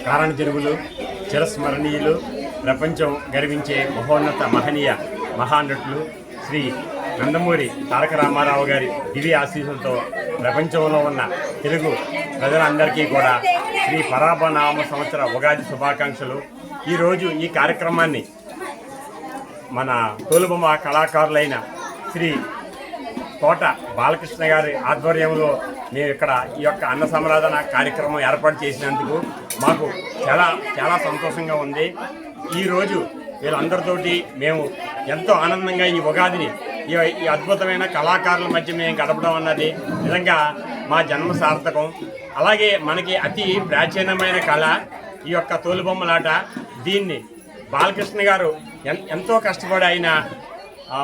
కారణజరుగులు, చిరస్మరణీయులు, ప్రపంచం గర్వించే మహోన్నత మహనీయ మహానటులు శ్రీ నందమూరి తారక రామారావు గారి దివ్య ఆశీస్సులతో ప్రపంచంలో ఉన్న తెలుగు ప్రజలందరికీ కూడా శ్రీ పరాభనామ సంవత్సర ఉగాది శుభాకాంక్షలు. ఈరోజు ఈ కార్యక్రమాన్ని మన తోలుబొమ్మ కళాకారులైన శ్రీ కోట బాలకృష్ణ గారి ఆధ్వర్యంలో మేము ఇక్కడ ఈ యొక్క అన్న సంరాధన కార్యక్రమం ఏర్పాటు చేసినందుకు మాకు చాలా సంతోషంగా ఉంది. ఈరోజు వీళ్ళందరితోటి మేము ఎంతో ఆనందంగా ఈ ఉగాదిని ఈ అద్భుతమైన కళాకారుల మధ్య మేము గడపడం అన్నది నిజంగా మా జన్మ సార్థకం. అలాగే మనకి అతి ప్రాచీనమైన కళ ఈ యొక్క తోలుబొమ్మలాట. దీన్ని బాలకృష్ణ గారు ఎంతో కష్టపడి ఆయన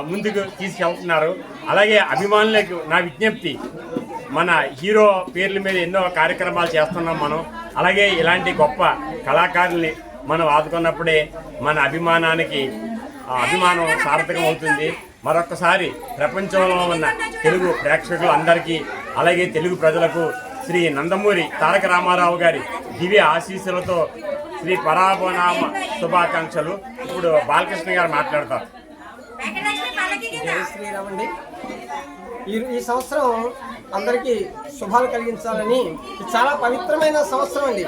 ముందుకు తీసుకెళ్తున్నారు. అలాగే అభిమానులకు నా విజ్ఞప్తి, మన హీరో పేర్ల మీద ఎన్నో కార్యక్రమాలు చేస్తున్నాం మనం. అలాగే ఇలాంటి గొప్ప కళాకారుల్ని మనం ఆదుకున్నప్పుడే మన అభిమానం సార్థకం అవుతుంది. మరొక్కసారి ప్రపంచంలో ఉన్న తెలుగు ప్రేక్షకులు అందరికీ, అలాగే తెలుగు ప్రజలకు శ్రీ నందమూరి తారక రామారావు గారి దివ్య ఆశీస్సులతో శ్రీ పరాభనామ శుభాకాంక్షలు. ఇప్పుడు బాలకృష్ణ గారు మాట్లాడతారు. జై శ్రీరామ్ అండి. ఈ సంవత్సరం అందరికీ శుభాలు కలిగించాలని, చాలా పవిత్రమైన సంవత్సరం అండి.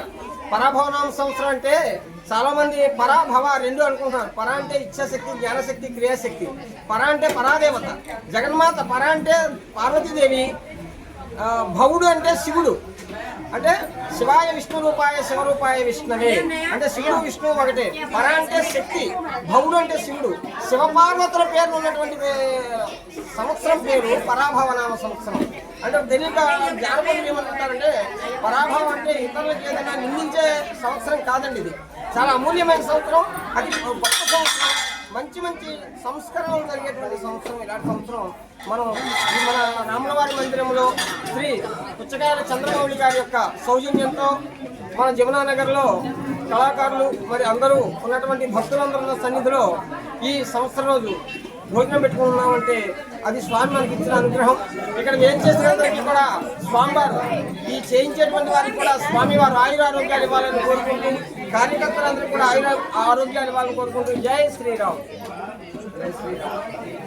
పరాభవనామ సంవత్సరం అంటే చాలామంది పరాభవ రెండు అనుకుంటున్నారు. పర అంటే ఇచ్ఛాశక్తి, జ్ఞానశక్తి, క్రియాశక్తి. పర అంటే పరాదేవత జగన్మాత. పర అంటే పార్వతీదేవి. భవుడు అంటే శివుడు. అంటే శివాయ విష్ణు రూపాయ శివరూపాయ విష్ణవే అంటే శివుడు విష్ణువు ఒకటే. పర అంటే శక్తి, భవుడు అంటే శివుడు. శివపార్వతుల పేరు ఉన్నటువంటి సంవత్సరం పేరు పరాభవనామ సంవత్సరం. అంటే తెలియక జానపదులు ఏమంటారంటే పరాభవం అంటే ఇతరులకు ఏదైనా నిందించే సంవత్సరం కాదండి. ఇది చాలా అమూల్యమైన సంవత్సరం. అది గొప్ప సంవత్సరం. మంచి సంస్కరణలు జరిగేటువంటి సంవత్సరం. ఇలాంటి సంవత్సరం మనం మన రాములవారి మందిరంలో శ్రీ పుచ్చకాయల చంద్రమౌళి గారి యొక్క సౌజన్యంతో మన జమునానగర్లో కళాకారులు మరి అందరూ ఉన్నటువంటి భక్తులందరూ సన్నిధిలో ఈ సంవత్సరం రోజు భోజనం పెట్టుకుంటున్నామంటే అది స్వామి మనకి ఇచ్చిన అనుగ్రహం. ఇక్కడ ఏం చేసినందుకు కూడా స్వామివారు ఈ చేయించేటువంటి వారికి కూడా స్వామివారు ఆయురారోగ్యాలు ఇవ్వాలని కోరుకుంటూ, కార్యకర్తలందరూ కూడా ఆరోగ్యాలు ఇవ్వాలని కోరుకుంటూ జై శ్రీరామ్.